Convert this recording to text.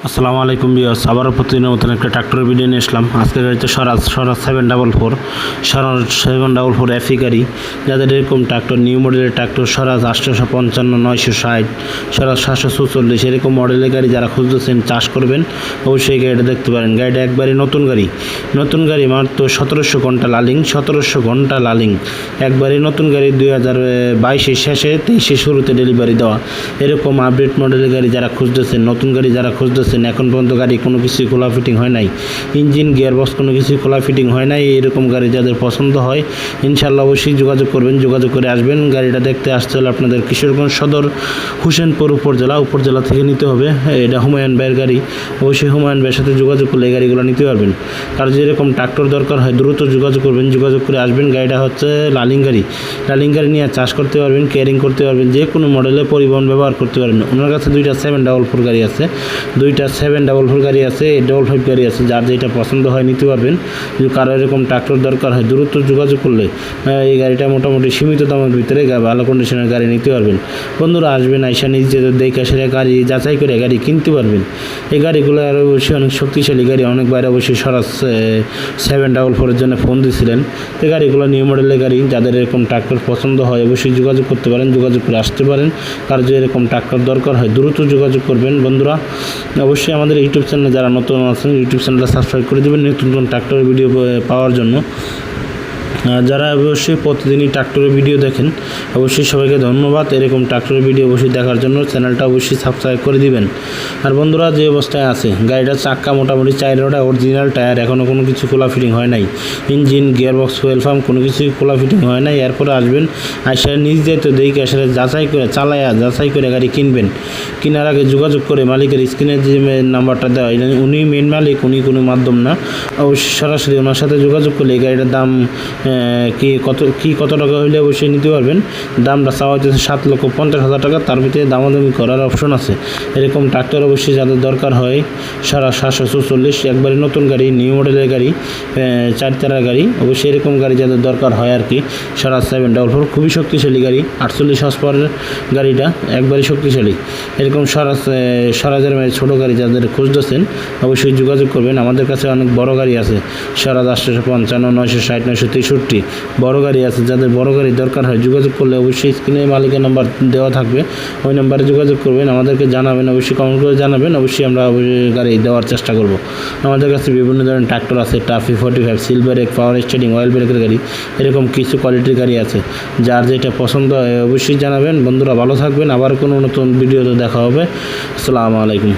আসসালামু আলাইকুম ভিউয়ার্স, আবারও প্রতিদিনের মতন একটা ট্রাক্টরের ভিডিও নিয়ে আসলাম। আজকের গাড়িতে স্বরাজ 744 স্বরাজ 744 এফি গাড়ি। যাদের এরকম ট্রাক্টর, নিউ মডেলের ট্রাক্টর স্বরাজ 855, 960, স্বরাজ 744 এরকম মডেলের গাড়ি যারা খুঁজতেছেন, চাষ করবেন, অবশ্যই গাড়িটা দেখতে পারেন। গাড়িটা একবারে নতুন গাড়ি মাত্র 1700 ঘন্টা লালিং, 1700 ঘন্টা লালিং, একবারে নতুন গাড়ি। 2022 শেষে 23 শুরুতে ডেলিভারি দেওয়া এরকম আপডেট মডেলের গাড়ি যারা খুঁজতেছেন, নতুন গাড়ি যারা খুঁজতেছেন, এখন পর্যন্ত গাড়ি কোনো কিছুই খোলা ফিটিং হয় নাই, ইঞ্জিন গিয়ারবক্স কোনো কিছুই খোলা ফিটিং হয় নাই, এরকম গাড়ি যাদের পছন্দ হয় ইনশাআল্লাহ অবশ্যই যোগাযোগ করবেন, যোগাযোগ করে আসবেন। গাড়িটা দেখতে আসতে হলে আপনাদের কিশোরগঞ্জ সদর হোসেনপুর উপজেলা থেকে নিতে হবে। এটা হুমায়ুন ভাইয়ের গাড়ি, অবশ্যই হুমায়ুন ভাইয়ের সাথে যোগাযোগ করলে এই গাড়িগুলো নিতে পারবেন। আর যেরকম ট্রাক্টর দরকার হয় দ্রুত যোগাযোগ করবেন, যোগাযোগ করে আসবেন। গাড়িটা হচ্ছে লালিং গাড়ি নিয়ে চাষ করতে পারবেন, কেয়ারিং করতে পারবেন, যে কোনো মডেলে পরিবহন ব্যবহার করতে পারবেন। ওনার কাছে 2টা 744 গাড়ি আছে, 2টা 744 গাড়ি আছে, 855 গাড়ি আছে। যার যেটা পছন্দ হয় নিতে পারবেন। যদি কারো এরকম ট্রাক্টর দরকার হয় দ্রুত যোগাযোগ করলে এই গাড়িটা মোটামুটি সীমিত দামের ভিতরে ভালো কন্ডিশনের গাড়ি নিতে পারবেন। বন্ধুরা আসবেন, আইসা নিজে দেখে সেটা গাড়ি যাচাই করে গাড়ি কিনতে পারবেন। এই গাড়িগুলো আরও অবশ্যই অনেক শক্তিশালী গাড়ি। অনেক বাইরে অবশ্যই স্বরাজ 744 জন্য ফোন দিয়েছিলেন। এই গাড়িগুলো নিউ মডেলের গাড়ি। যাদের এরকম ট্রাক্টর পছন্দ হয় অবশ্যই যোগাযোগ করতে পারেন, যোগাযোগ করে আসতে পারেন। কারো যে এরকম ট্রাক্টর দরকার হয় দ্রুত যোগাযোগ করবেন। বন্ধুরা অবশ্যই আমাদের ইউটিউব চ্যানেলে যারা নতুন আছেন ইউটিউব চ্যানেলটা সাবস্ক্রাইব করে দেবেন নতুন নতুন ট্রাক্টরের ভিডিও পাওয়ার জন্য। যারা অবশ্যই প্রতিদিনই ট্রাক্টরের ভিডিও দেখেন অবশ্যই সবাইকে ধন্যবাদ। এরকম ট্রাক্টরের ভিডিও অবশ্যই দেখার জন্য চ্যানেলটা অবশ্যই সাবস্ক্রাইব করে দিবেন। আর বন্ধুরা যে অবস্থায় আছে গাড়িটার চাক্কা মোটামুটি 4 অরিজিনাল টায়ার, এখনও কোনো কিছু খোলা ফিটিং হয় নাই, ইঞ্জিন গিয়ারবক্স ফুয়েল পাম্প কোনো কিছুই খোলা ফিটিং হয় নাই। এরপরে আসবেন, আসলে নিজ দায়িত্ব দেখে আসলে যাচাই করে গাড়ি কিনবেন। কেনার আগে যোগাযোগ করে মালিকের স্ক্রিনের যে নাম্বারটা দেওয়া, উনি মেন মালিক, উনি কোনো মাধ্যম না। অবশ্যই সরাসরি ওনার সাথে যোগাযোগ করলে এই গাড়িটার দাম কত টাকা হইলে অবশ্যই নিতে পারবেন। দামটা চাওয়া হচ্ছে 7,50,000 টাকা, তার ভিতরে দামাদামি করার অপশন আছে। এরকম ট্রাক্টর অবশ্যই যাদের দরকার হয় স্বরাজ 744 একবারে নতুন গাড়ি, নিউ মডেলের গাড়ি, 4 চাকার গাড়ি, অবশ্যই এরকম গাড়ি যাদের দরকার হয় আর কি। স্বরাজ 744 খুবই শক্তিশালী গাড়ি, 48 হর্স পাওয়ারের গাড়িটা একবারে শক্তিশালী। এরকম স্বরাজের ছোটো গাড়ি যাদের খুঁজতেছেন অবশ্যই যোগাযোগ করবেন। আমাদের কাছে অনেক বড় গাড়ি আছে, স্বরাজ 855, 960, 963 বড় গাড়ি আছে। যাদের বড় গাড়ি দরকার হয় যোগাযোগ করলে অবশ্যই স্ক্রিনে মালিকের নাম্বার দেওয়া থাকবে, ওই নাম্বারে যোগাযোগ করবেন, আমাদেরকে জানাবেন, অবশ্যই কমেন্ট করে জানাবেন। অবশ্যই আমরা গাড়ি দেওয়ার চেষ্টা করব। আমাদের কাছে বিভিন্ন ধরনের ট্রাক্টর আছে, টাফি 45, সিলভার এক, পাওয়ার স্টার্টিং, অয়েল ব্রেকের গাড়ি, এরকম কিছু কোয়ালিটির গাড়ি আছে। যার যেটা পছন্দ হয় অবশ্যই জানাবেন। বন্ধুরা ভালো থাকবেন, আবার কোনো নতুন ভিডিওতে দেখা হবে। আসসালামু আলাইকুম।